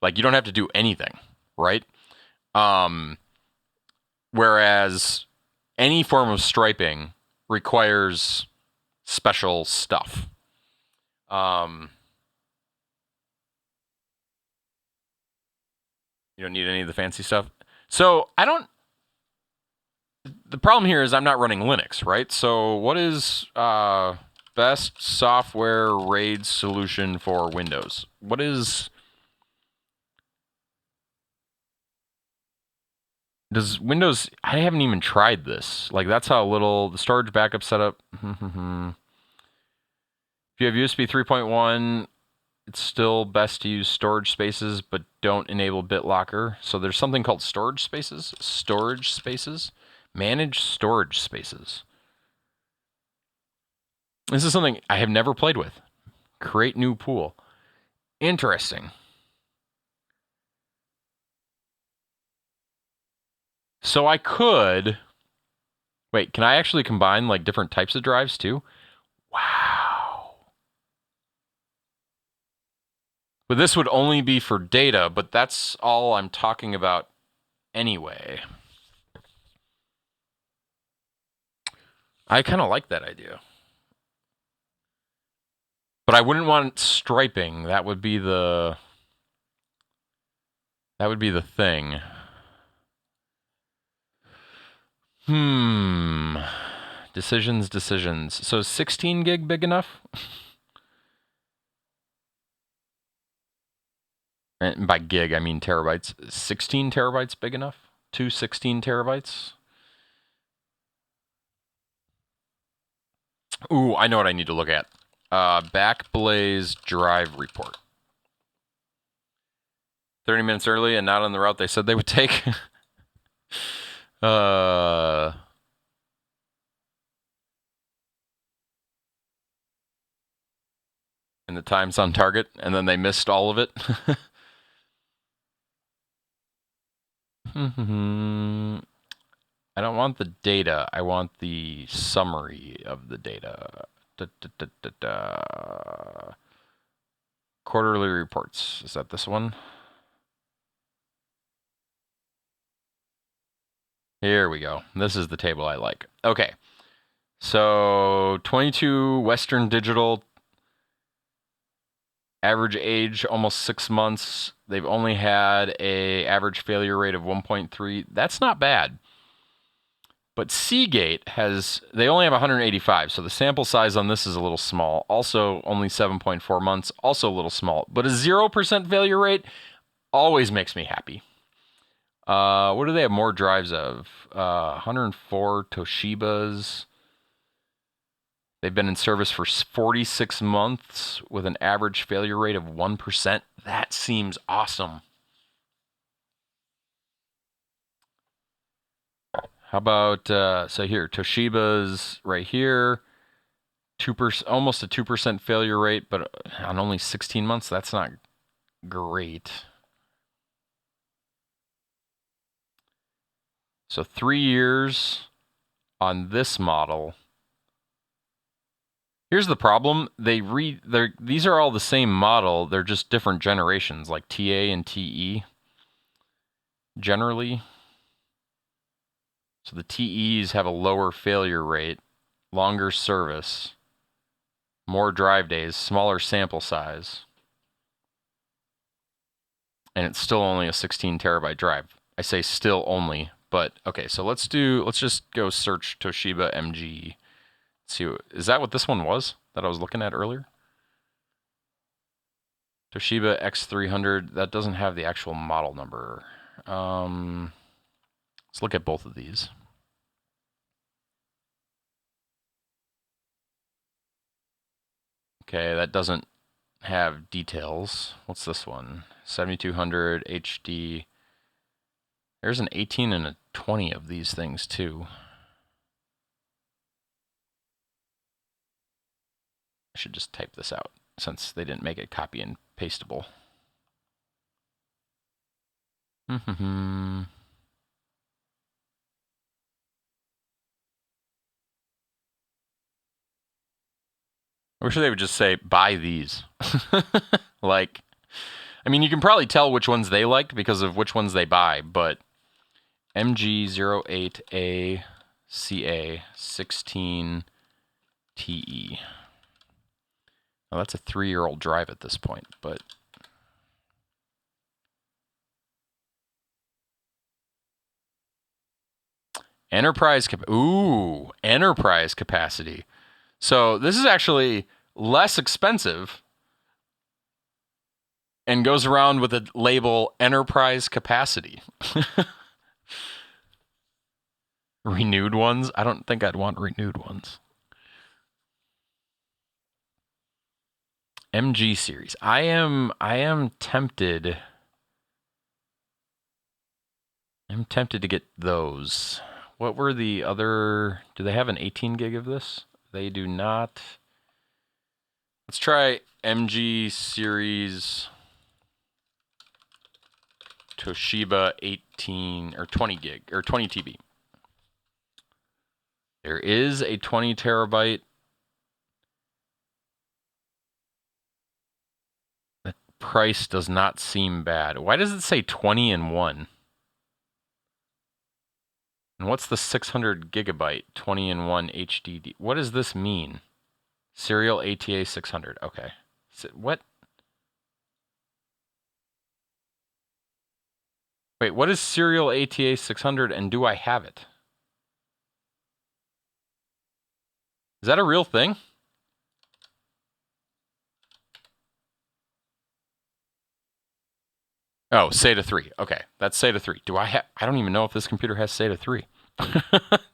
Like you don't have to do anything, right? Whereas any form of striping requires special stuff. You don't need any of the fancy stuff. So I don't. The problem here is I'm not running Linux, right? So what is best software RAID solution for Windows? What is? Does Windows? I haven't even tried this. Like that's how little the storage backup setup. If you have USB 3.1, it's still best to use storage spaces, but don't enable BitLocker. So there's something called storage spaces. Storage spaces. Manage storage spaces. This is something I have never played with. Create new pool. Interesting. So I could. Wait, can I actually combine like different types of drives too? Wow. But this would only be for data, but that's all I'm talking about anyway. I kind of like that idea. But I wouldn't want striping. That would be the thing. Decisions. So is 16 gig big enough? And by gig, I mean terabytes. 16 terabytes big enough? 216 terabytes? Ooh, I know what I need to look at. Backblaze drive report. 30 minutes early and not on the route they said they would take. And the time's on target, and then they missed all of it. I don't want the data. I want the summary of the data. Quarterly reports. Is that this one? Here we go. This is the table I like. Okay. So 22 Western Digital. Average age almost 6 months. They've only had a average failure rate of 1.3. That's not bad. But Seagate they only have 185, so the sample size on this is a little small. Also, only 7.4 months, also a little small. But a 0% failure rate always makes me happy. What do they have more drives of? 104 Toshibas. They've been in service for 46 months with an average failure rate of 1%. That seems awesome. How about, so here, Toshiba's right here, 2%, almost a 2% failure rate, but on only 16 months, that's not great. So 3 years on this model. Here's the problem. These are all the same model. They're just different generations, like TA and TE, generally. So the TEs have a lower failure rate, longer service, more drive days, smaller sample size. And it's still only a 16 terabyte drive. I say still only, but okay, so let's just go search Toshiba MG. See, is that what this one was that I was looking at earlier? Toshiba X300, that doesn't have the actual model number. Let's look at both of these. Okay, that doesn't have details. What's this one? 7200 HD. There's an 18 and a 20 of these things too. I should just type this out since they didn't make it copy and pasteable. I wish they would just say, buy these. Like, I mean, you can probably tell which ones they liked because of which ones they buy, but MG08ACA16TE. Well, that's a 3-year-old drive at this point, but enterprise capacity. So this is actually less expensive and goes around with a label enterprise capacity. Renewed ones? I don't think I'd want renewed ones. MG series. I am tempted. I'm tempted to get those. What were the other? Do they have an 18 gig of this? They do not. Let's try MG series Toshiba 18 or 20 gig or 20 TB. There is a 20 terabyte. The price does not seem bad. Why does it say 20 in 1? And what's the 600 gigabyte 20 in 1 HDD? What does this mean? Serial ATA 600. Okay. What? Wait, what is serial ATA 600 and do I have it? Is that a real thing? Oh, SATA 3. Okay, that's SATA 3. Do I have... I don't even know if this computer has SATA 3.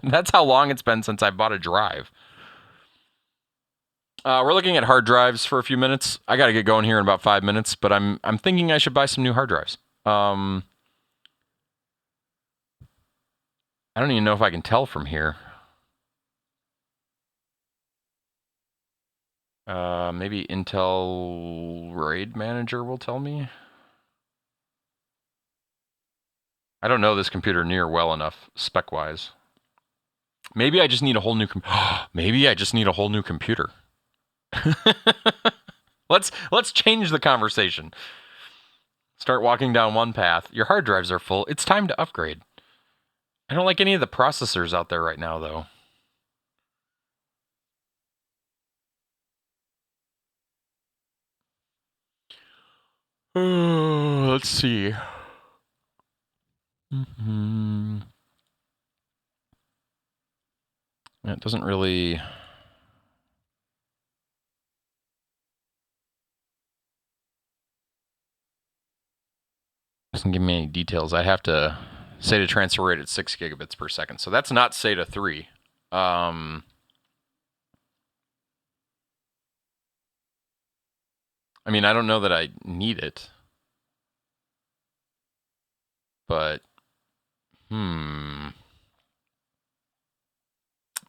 That's how long it's been since I bought a drive. We're looking at hard drives for a few minutes. I got to get going here in about 5 minutes, but I'm thinking I should buy some new hard drives. I don't even know if I can tell from here. Maybe Intel RAID Manager will tell me. I don't know this computer near well enough spec-wise. Maybe I just need a whole new maybe I just need a whole new computer. Let's change the conversation. Start walking down one path. Your hard drives are full. It's time to upgrade. I don't like any of the processors out there right now, though. Let's see. It doesn't really... doesn't give me any details. I have to SATA transfer rate at 6 gigabits per second. So that's not SATA 3. I mean, I don't know that I need it. But,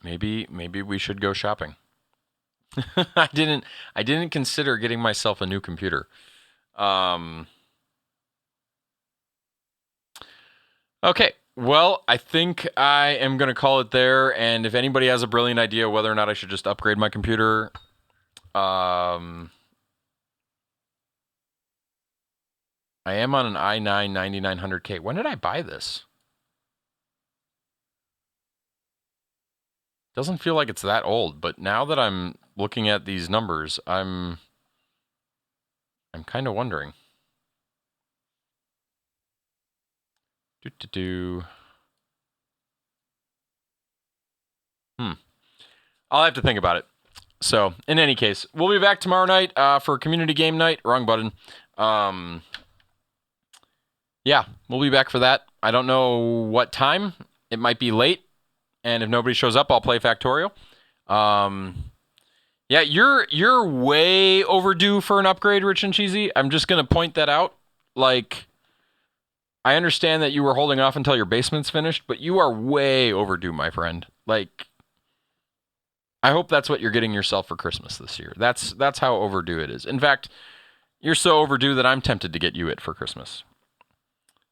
maybe we should go shopping. I didn't consider getting myself a new computer. Okay, well, I think I am going to call it there. And if anybody has a brilliant idea whether or not I should just upgrade my computer, I am on an i9 9900K. When did I buy this? Doesn't feel like it's that old, but now that I'm looking at these numbers, I'm kind of wondering. I'll have to think about it. So, in any case, we'll be back tomorrow night for community game night. Wrong button. Yeah, we'll be back for that. I don't know what time. It might be late. And if nobody shows up, I'll play Factorial. Yeah, you're way overdue for an upgrade, Rich and Cheesy. I'm just gonna point that out. Like, I understand that you were holding off until your basement's finished, but you are way overdue, my friend. Like, I hope that's what you're getting yourself for Christmas this year. That's how overdue it is. In fact, you're so overdue that I'm tempted to get you it for Christmas.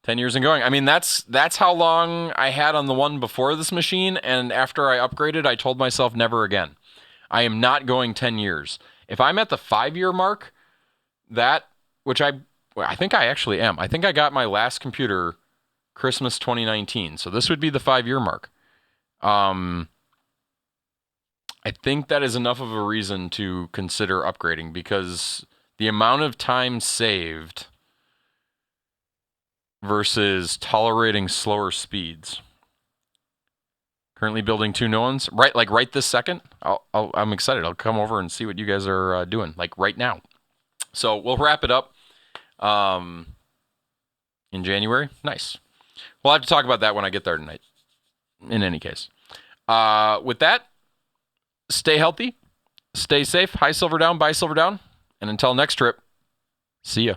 10 years and going. I mean, that's how long I had on the one before this machine, and after I upgraded, I told myself never again. I am not going 10 years. If I'm at the 5-year mark, that which I think I actually am. I think I got my last computer Christmas 2019. So this would be the 5-year mark. I think that is enough of a reason to consider upgrading because the amount of time saved versus tolerating slower speeds. Currently building 2 new ones. Right this second. I'm excited. I'll come over and see what you guys are doing, like right now. So we'll wrap it up in January. Nice. We'll have to talk about that when I get there tonight. In any case. With that, stay healthy, stay safe, high silver down, buy silver down, and until next trip, see ya.